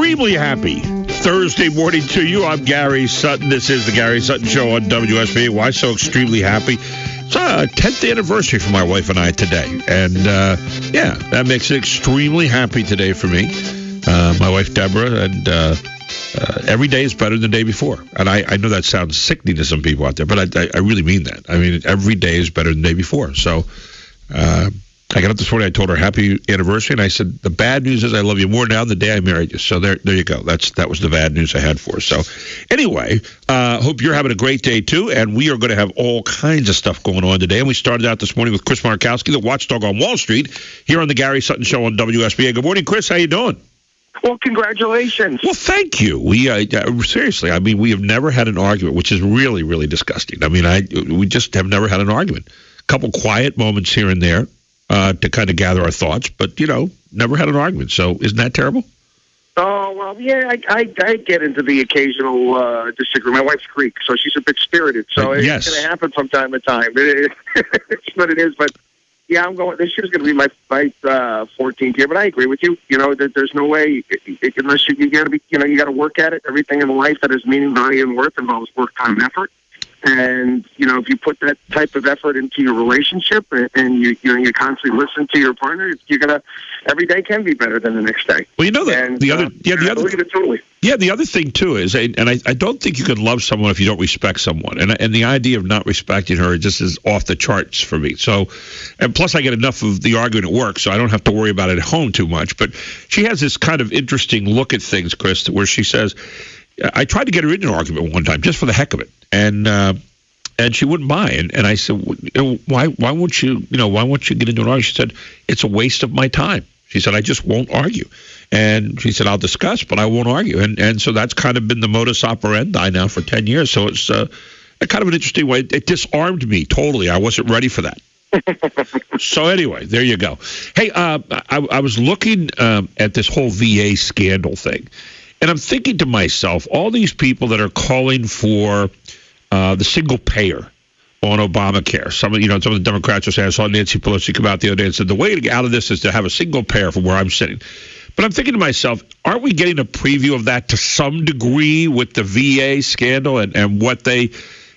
extremely happy Thursday morning to you. I'm Gary Sutton. This is the Gary Sutton Show on WSBA. Why so extremely happy? It's a 10th anniversary for my wife and I today. And, that makes it extremely happy today for me. My wife, Deborah, and every day is better than the day before. And I know that sounds sickening to some people out there, but I really mean that. I mean, every day is better than the day before. So I got up this morning, I told her happy anniversary, and I said, the bad news is I love you more now than the day I married you. So there you go. That was the bad news I had for her. So anyway, hope you're having a great day too, and we are going to have all kinds of stuff going on today. And we started out this morning with Chris Markowski, the Watchdog on Wall Street, here on the Gary Sutton Show on WSBA. Good morning, Chris. How you doing? Well, congratulations. Well, thank you. We seriously, I mean, we have never had an argument, which is really, really disgusting. I mean, we just have never had an argument. A couple quiet moments here and there. To kind of gather our thoughts, but, never had an argument. So isn't that terrible? Oh, well, yeah, I get into the occasional disagreement. My wife's Greek, so she's a bit spirited. So it's going to happen from time to time. It's what it is. But, yeah, this year's going to be my 14th year. But I agree with you. That there's no way, unless you got to be, you got to work at it. Everything in life that has meaning, value, and worth involves work, time, and effort. And, if you put that type of effort into your relationship and you constantly listen to your partner, every day can be better than the next day. Well, the other thing too is, and I don't think you can love someone if you don't respect someone. And the idea of not respecting her just is off the charts for me. So, and plus I get enough of the argument at work, so I don't have to worry about it at home too much. But she has this kind of interesting look at things, Chris, where she says, I tried to get her into an argument one time just for the heck of it. And she wouldn't buy. And I said, why won't you get into an argument? She said, it's a waste of my time. She said, I just won't argue. And she said, I'll discuss, but I won't argue. And so that's kind of been the modus operandi now for 10 years. So it's a kind of an interesting way. It disarmed me totally. I wasn't ready for that. So anyway, there you go. Hey, I was looking at this whole VA scandal thing. And I'm thinking to myself, all these people that are calling for the single payer on Obamacare. Some of the Democrats are saying, I saw Nancy Pelosi come out the other day and said, the way to get out of this is to have a single payer from where I'm sitting. But I'm thinking to myself, aren't we getting a preview of that to some degree with the VA scandal and what they,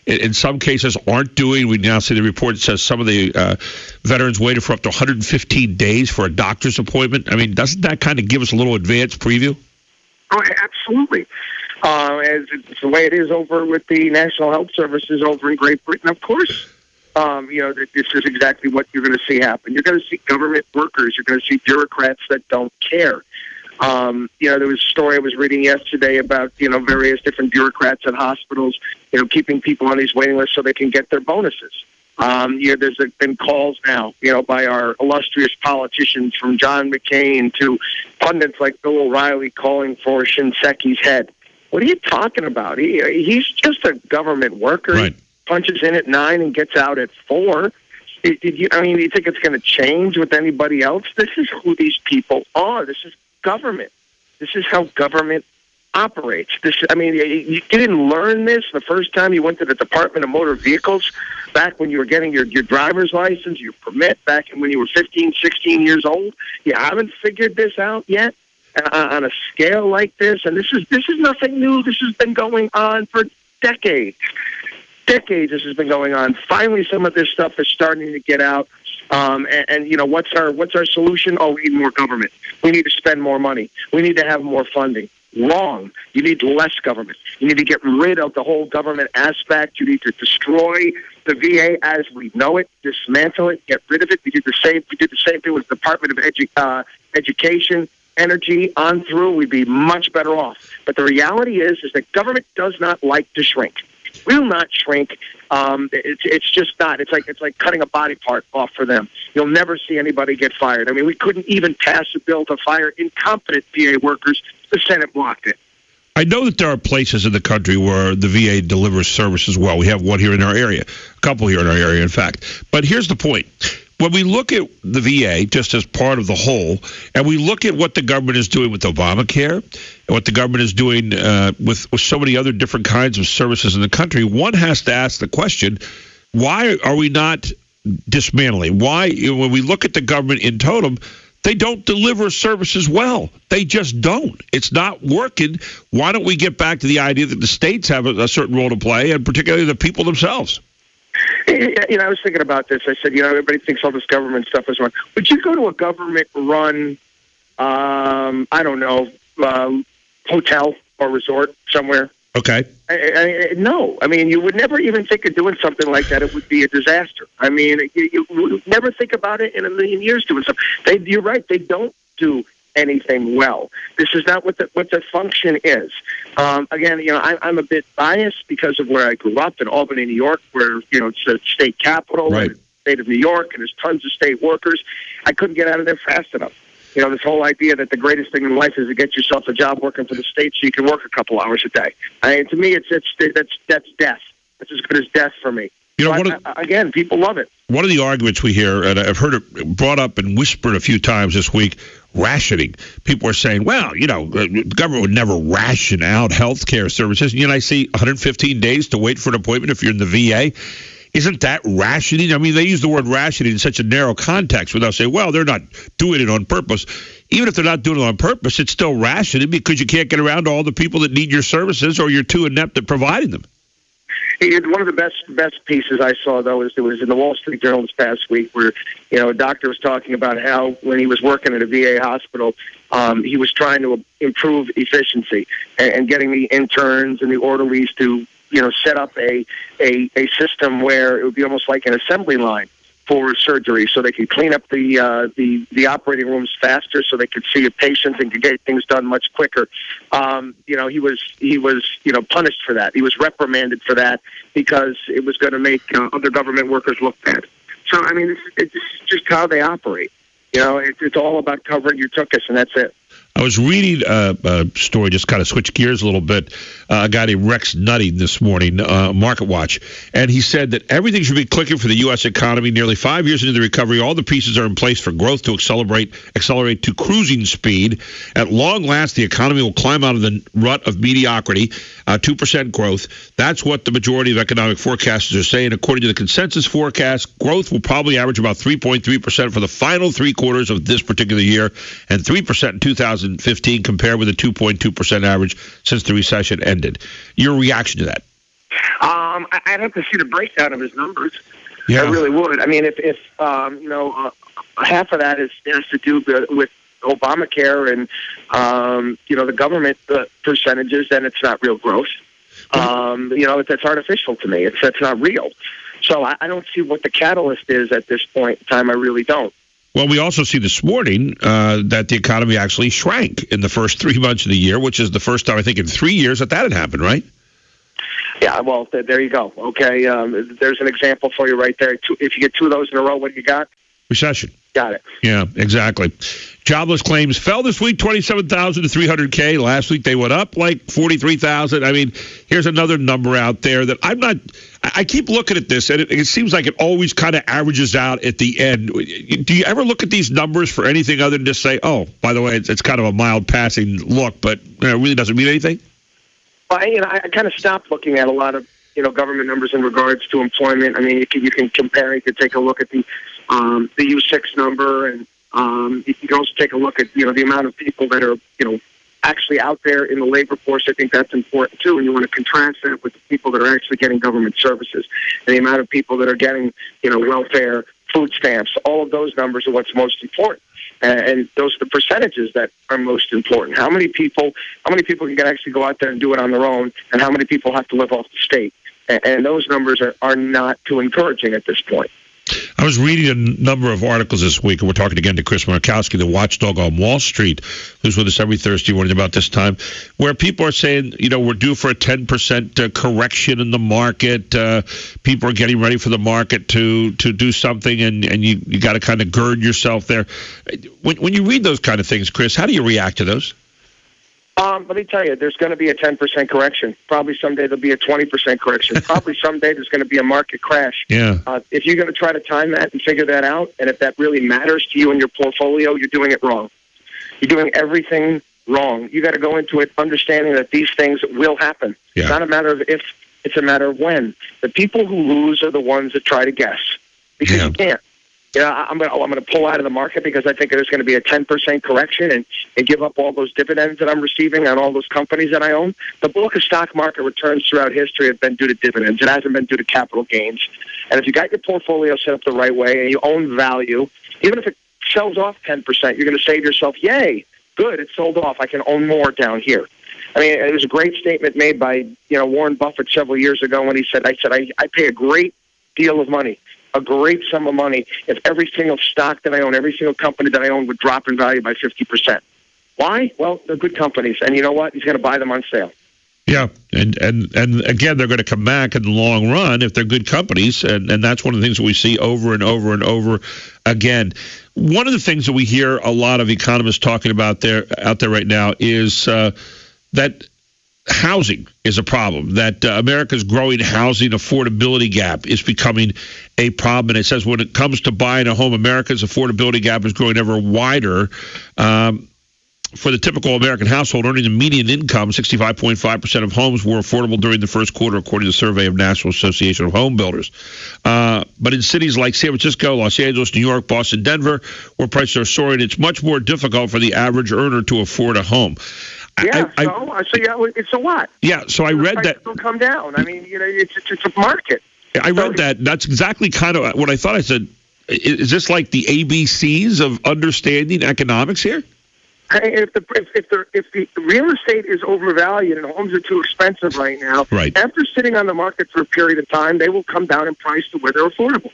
in some cases, aren't doing? We now see the report that says some of the veterans waited for up to 115 days for a doctor's appointment. I mean, doesn't that kind of give us a little advanced preview? Oh, absolutely. As it's the way it is over with the National Health Services over in Great Britain, of course. This is exactly what you're going to see happen. You're going to see government workers. You're going to see bureaucrats that don't care. There was a story I was reading yesterday about, various different bureaucrats at hospitals, keeping people on these waiting lists so they can get their bonuses. There's been calls now, by our illustrious politicians from John McCain to pundits like Bill O'Reilly calling for Shinseki's head. What are you talking about? He's just a government worker. Right. He punches in at 9 and gets out at 4. Do you think it's going to change with anybody else? This is who these people are. This is government. This is how government operates. You didn't learn this the first time you went to the Department of Motor Vehicles back when you were getting your driver's license, your permit, back when you were 15, 16 years old. You haven't figured this out yet on a scale like this. And this is nothing new. This has been going on for decades. This has been going on. Finally, some of this stuff is starting to get out. What's our solution? Oh, we need more government. We need to spend more money. We need to have more funding. Wrong. You need less government. You need to get rid of the whole government aspect. You need to destroy the VA as we know it, dismantle it, get rid of it. We did the same thing with the Department of Education, Energy, on through. We'd be much better off. But the reality is that government does not like to shrink. Will not shrink. It's just not. It's like cutting a body part off for them. You'll never see anybody get fired. I mean, we couldn't even pass a bill to fire incompetent VA workers. The Senate blocked it. I know that there are places in the country where the VA delivers service as well. We have one here in our area, a couple here in our area, in fact. But here's the point. When we look at the VA just as part of the whole, and we look at what the government is doing with Obamacare, and what the government is doing with so many other different kinds of services in the country, one has to ask the question, why are we not dismantling? Why, when we look at the government in total, they don't deliver services well. They just don't. It's not working. Why don't we get back to the idea that the states have a certain role to play, and particularly the people themselves? I was thinking about this. I said, everybody thinks all this government stuff is wrong. Would you go to a government-run, hotel or resort somewhere? Okay. No. I mean, you would never even think of doing something like that. It would be a disaster. I mean, you would never think about it in a million years doing something. You're right. They don't do anything well. This is not what the function is. Again, I'm a bit biased because of where I grew up in Albany, New York, where, it's the state capital, right. The state of New York, and there's tons of state workers. I couldn't get out of there fast enough. This whole idea that the greatest thing in life is to get yourself a job working for the state so you can work a couple hours a day. To me, that's death. That's as good as death for me. Again, people love it. One of the arguments we hear, and I've heard it brought up and whispered a few times this week, rationing. People are saying, well, the government would never ration out health care services. And I see 115 days to wait for an appointment if you're in the VA. Isn't that rationing? I mean, they use the word rationing in such a narrow context without saying, well, they're not doing it on purpose. Even if they're not doing it on purpose, it's still rationing because you can't get around to all the people that need your services or you're too inept at providing them. One of the best pieces I saw, though, was in the Wall Street Journal this past week where, a doctor was talking about how when he was working at a VA hospital, he was trying to improve efficiency and getting the interns and the orderlies to set up a system where it would be almost like an assembly line for surgery, so they could clean up the operating rooms faster, so they could see a patient and could get things done much quicker. He was punished for that. He was reprimanded for that because it was going to make other government workers look bad. So I mean, it's just how they operate. It's all about covering your tuchus, and that's it. I was reading a story, just kind of switch gears a little bit. A guy named Rex Nutting this morning, Market Watch, and he said that everything should be clicking for the U.S. economy. Nearly 5 years into the recovery, all the pieces are in place for growth to accelerate to cruising speed. At long last, the economy will climb out of the rut of mediocrity, 2% growth. That's what the majority of economic forecasters are saying. According to the consensus forecast, growth will probably average about 3.3% for the final 3 quarters of this particular year, and 3% in 2015 compared with the 2.2% average since the recession ended. Your reaction to that? I'd have to see the breakdown of his numbers. Yeah. I really would. I mean, if half of that has to do with Obamacare and the government percentages, then it's not real growth. That's artificial to me. That's not real. So I don't see what the catalyst is at this point in time. I really don't. Well, we also see this morning that the economy actually shrank in the first 3 months of the year, which is the first time, I think, in 3 years that had happened, right? Yeah, well, there you go. Okay, there's an example for you right there. If you get 2 of those in a row, what do you got? Recession. Got it. Yeah, exactly. Jobless claims fell this week, 27,000 to 300K. Last week they went up like 43,000. I mean, here's another number out there that I keep looking at this, and it seems like it always kind of averages out at the end. Do you ever look at these numbers for anything other than just say, oh, by the way, it's kind of a mild passing look, but it really doesn't mean anything? Well, I kind of stopped looking at a lot of government numbers in regards to employment. I mean, you can compare. You can take a look at the U6 number, and you can also take a look at the amount of people that are actually out there in the labor force. I think that's important too, and you want to contrast that with the people that are actually getting government services and the amount of people that are getting welfare, food stamps. All of those numbers are what's most important. And those are the percentages that are most important. How many people can actually go out there and do it on their own, and how many people have to live off the state? And those numbers are not too encouraging at this point. I was reading a number of articles this week, and we're talking again to Chris Markowski, the Watchdog on Wall Street, who's with us every Thursday morning about this time, where people are saying, we're due for a 10% correction in the market. People are getting ready for the market to do something, and you got to kind of gird yourself there. When you read those kind of things, Chris, how do you react to those? Let me tell you, there's going to be a 10% correction. Probably someday there'll be a 20% correction. Probably someday there's going to be a market crash. Yeah. If you're going to try to time that and figure that out, and if that really matters to you and your portfolio, you're doing it wrong. You're doing everything wrong. You got to go into it understanding that these things will happen. Yeah. It's not a matter of if, it's a matter of when. The people who lose are the ones that try to guess, because you can't. I'm going to pull out of the market because I think there's going to be a 10% correction and give up all those dividends that I'm receiving on all those companies that I own. The bulk of stock market returns throughout history have been due to dividends. It hasn't been due to capital gains. And if you got your portfolio set up the right way and you own value, even if it sells off 10%, you're going to say to yourself, yay, good, it sold off. I can own more down here. I mean, it was a great statement made by Warren Buffett several years ago when he said, I pay a great deal of money, a great sum of money, if every single stock that I own, every single company that I own would drop in value by 50%. Why? Well, they're good companies, and you know what? He's going to buy them on sale. Yeah, and again, they're going to come back in the long run if they're good companies, and that's one of the things that we see over and over and over again. One of the things that we hear a lot of economists talking about out there right now is that housing is a problem, that America's growing housing affordability gap is becoming a problem. And it says when it comes to buying a home, America's affordability gap is growing ever wider. For the typical American household earning the median income, 65.5% of homes were affordable during the first quarter, according to the survey of National Association of Home Builders. But in cities like San Francisco, Los Angeles, New York, Boston, Denver, where prices are soaring, it's much more difficult for the average earner to afford a home. Yeah, so what? Yeah, so I read that. It'll come down. I mean, it's a market. I read that. That's exactly kind of what I thought. I said, is this like the ABCs of understanding economics here? If the real estate is overvalued and homes are too expensive right now, after sitting on the market for a period of time, they will come down in price to where they're affordable.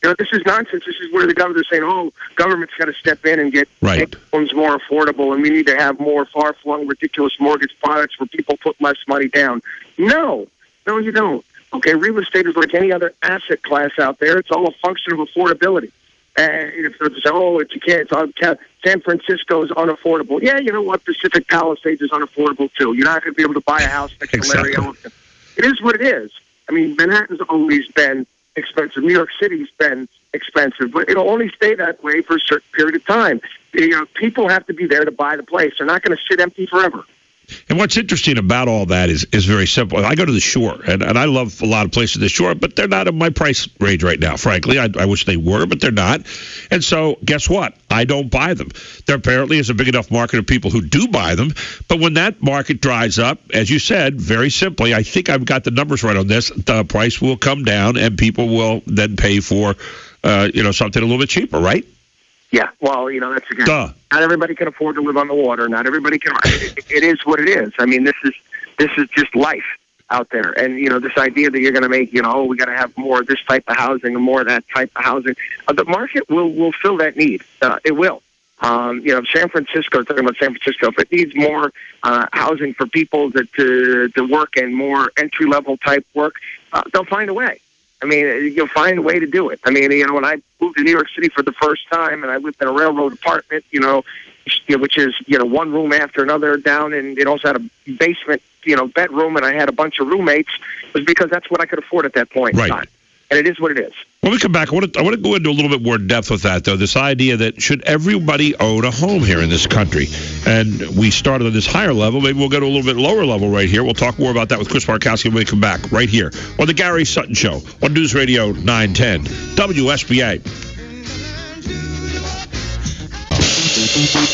This is nonsense. This is where the government's saying, government's got to step in and get homes more affordable, and we need to have more far-flung, ridiculous mortgage products where people put less money down. No, you don't. Okay, real estate is like any other asset class out there. It's all a function of affordability. And if they say, San Francisco is unaffordable. Yeah, you know what? Pacific Palisades is unaffordable, too. You're not going to be able to buy a house next to Larry Ellison. It is what it is. I mean, Manhattan's always been expensive. New York City's been expensive, but it'll only stay that way for a certain period of time. People have to be there to buy the place. They're not going to sit empty forever. And what's interesting about all that is very simple. I go to the shore, and I love a lot of places at the shore, but they're not in my price range right now, frankly. I wish they were, but they're not. And so guess what? I don't buy them. There apparently is a big enough market of people who do buy them, but when that market dries up, as you said, very simply, I think I've got the numbers right on this, the price will come down, and people will then pay for something a little bit cheaper, right? Yeah, well, that's again. Duh. Not everybody can afford to live on the water. Not everybody can. It is what it is. I mean, this is just life out there. And this idea that you're going to make, we got to have more of this type of housing and more of that type of housing. The market will fill that need. It will. San Francisco. Talking about San Francisco, if it needs more housing for people to work and more entry level type work, they'll find a way. I mean, you'll find a way to do it. I mean, when I moved to New York City for the first time and I lived in a railroad apartment, which is, one room after another down, and it also had a basement, bedroom, and I had a bunch of roommates, was because that's what I could afford at that point in time. And it is what it is. When we come back, I want to go into a little bit more depth with that, though, this idea that should everybody own a home here in this country? And we started on this higher level. Maybe we'll go to a little bit lower level right here. We'll talk more about that with Chris Markowski when we come back right here on the Gary Sutton Show on News Radio 910 WSBA.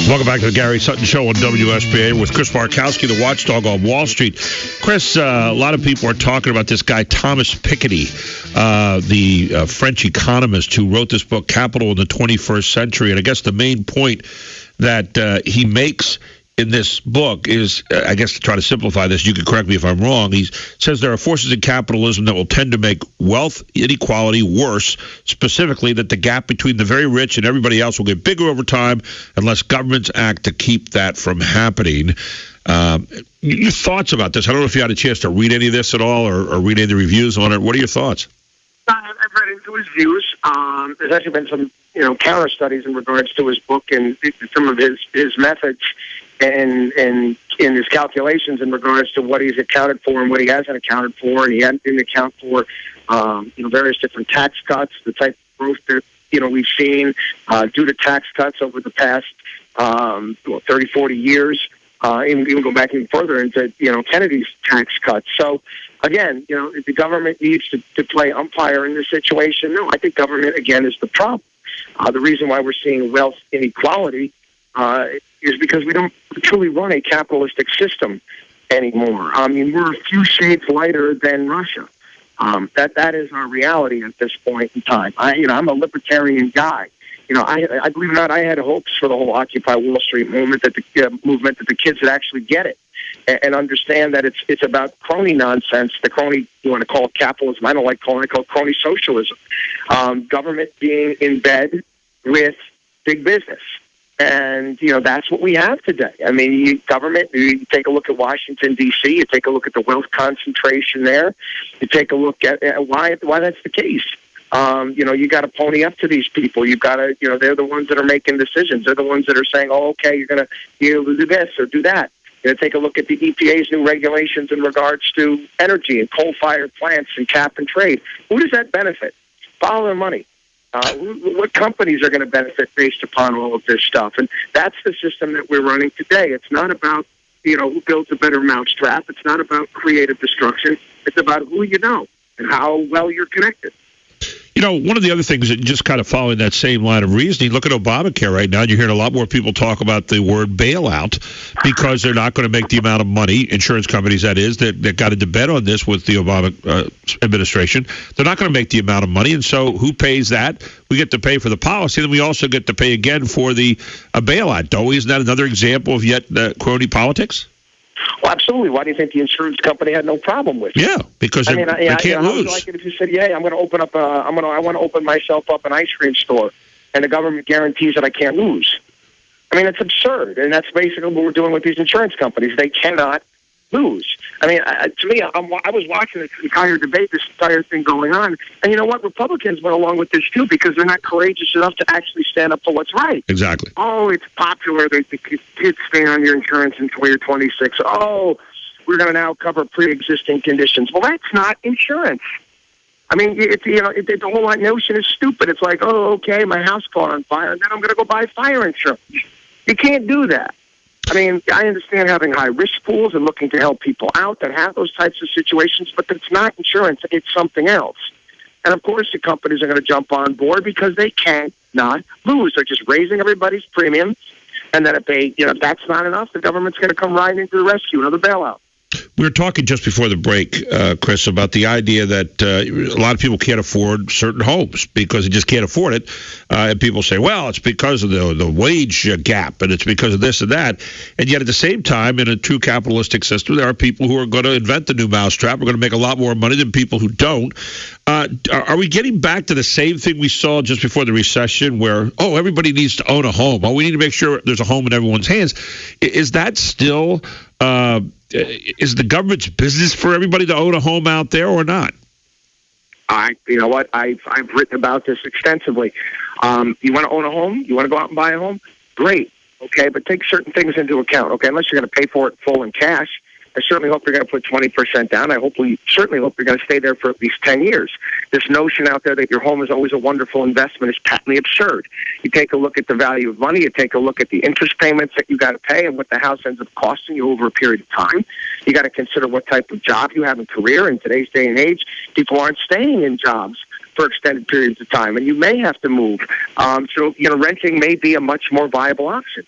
Welcome back to the Gary Sutton Show on WSBA with Chris Markowski, the Watchdog on Wall Street. Chris, a lot of people are talking about this guy, Thomas Piketty, the French economist who wrote this book, Capital in the 21st Century. And I guess the main point that he makes in this book is, I guess to try to simplify this, you can correct me if I'm wrong, he says there are forces in capitalism that will tend to make wealth inequality worse, specifically that the gap between the very rich and everybody else will get bigger over time unless governments act to keep that from happening. Your thoughts about this? I don't know if you had a chance to read any of this at all or read any of the reviews on it. What are your thoughts? I've read into his views. There's actually been some, counter studies in regards to his book and some of his methods and in his calculations in regards to what he's accounted for and what he hasn't accounted for, and he didn't account for, various different tax cuts, the type of growth that we've seen due to tax cuts over the past 30, 40 years. Even go back even further into Kennedy's tax cuts. So again, if the government needs to play umpire in this situation, no, I think government again is the problem. The reason why we're seeing wealth inequality is because we don't truly run a capitalistic system anymore. I mean, we're a few shades lighter than Russia. That is our reality at this point in time. I'm a libertarian guy. I believe it or not, I had hopes for the whole Occupy Wall Street movement that the kids would actually get it and understand that it's about crony nonsense. The crony, you want to call it capitalism. I don't like calling it, I call it crony socialism. Government being in bed with big business. And, that's what we have today. I mean, you take a look at Washington, D.C., you take a look at the wealth concentration there, you take a look at why that's the case. You got to pony up to these people. You've got to, they're the ones that are making decisions. They're the ones that are saying, oh, okay, you're going to be able to do this or do that. Take a look at the EPA's new regulations in regards to energy and coal-fired plants and cap and trade. Who does that benefit? Follow their money. What companies are going to benefit based upon all of this stuff? And that's the system that we're running today. It's not about, who builds a better mousetrap. It's not about creative destruction. It's about who you know and how well you're connected. One of the other things that just kind of following that same line of reasoning, look at Obamacare right now. You're hearing a lot more people talk about the word bailout because they're not going to make the amount of money, insurance companies that is, that got into bed on this with the Obama administration. They're not going to make the amount of money, and so who pays that? We get to pay for the policy, and then we also get to pay again for the bailout. Don't we? Isn't that another example of yet crony politics? Well, absolutely. Why do you think the insurance company had no problem with it? Yeah, because they can't lose. How would you like it if you said, "Yeah, I'm going to open up I want to open myself up an ice cream store," and the government guarantees that I can't lose? I mean, it's absurd, and that's basically what we're doing with these insurance companies. They cannot lose. I mean, to me, I was watching this entire debate, this entire thing going on, and you know what? Republicans went along with this too because they're not courageous enough to actually stand up for what's right. Exactly. Oh, it's popular that the kids stay on your insurance until you're 26. Oh, we're going to now cover pre-existing conditions. Well, that's not insurance. I mean, the whole notion is stupid. It's like, oh, okay, my house caught on fire, and then I'm going to go buy fire insurance. You can't do that. I mean, I understand having high-risk pools and looking to help people out that have those types of situations, but it's not insurance. It's something else. And, of course, the companies are going to jump on board because they cannot lose. They're just raising everybody's premiums, and then if that's not enough, the government's going to come riding to the rescue, another bailout. We were talking just before the break, Chris, about the idea that a lot of people can't afford certain homes because they just can't afford it. And people say, well, it's because of the wage gap and it's because of this and that. And yet at the same time, in a true capitalistic system, there are people who are going to invent the new mousetrap. We're going to make a lot more money than people who don't. Are we getting back to the same thing we saw just before the recession where, everybody needs to own a home? We need to make sure there's a home in everyone's hands. Is that still... is the government's business for everybody to own a home out there or not? You know what? I've written about this extensively. You want to own a home? You want to go out and buy a home? Great. Okay, but take certain things into account. Okay, unless you're going to pay for it full in cash, I certainly hope you're going to put 20% down. Certainly hope you're going to stay there for at least 10 years. This notion out there that your home is always a wonderful investment is patently absurd. You take a look at the value of money. You take a look at the interest payments that you got to pay and what the house ends up costing you over a period of time. You got to consider what type of job you have and career. In today's day and age, people aren't staying in jobs for extended periods of time, and you may have to move. So renting may be a much more viable option.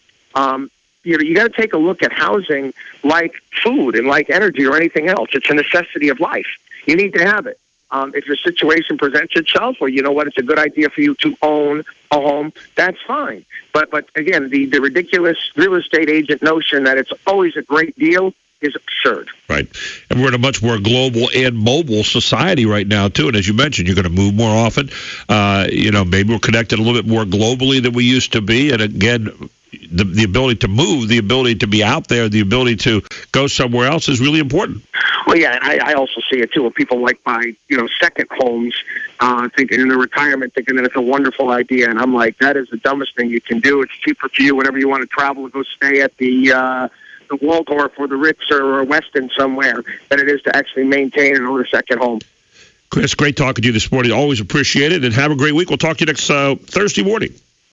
You got to take a look at housing like food and like energy or anything else. It's a necessity of life. You need to have it. If your situation presents itself, or you know what, it's a good idea for you to own a home, that's fine. But again, the ridiculous real estate agent notion that it's always a great deal is absurd. Right. And we're in a much more global and mobile society right now, too. And as you mentioned, you're going to move more often. Maybe we're connected a little bit more globally than we used to be. And again, the ability to move, the ability to be out there, the ability to go somewhere else is really important. Well, yeah, and I also see it, too, when people buy, second homes, thinking in their retirement, thinking that it's a wonderful idea. And I'm like, that is the dumbest thing you can do. It's cheaper for you whenever you want to travel and go stay at the Waldorf or the Ritz or Westin somewhere than it is to actually maintain and own a second home. Chris, great talking to you this morning. Always appreciate it, and have a great week. We'll talk to you next Thursday morning.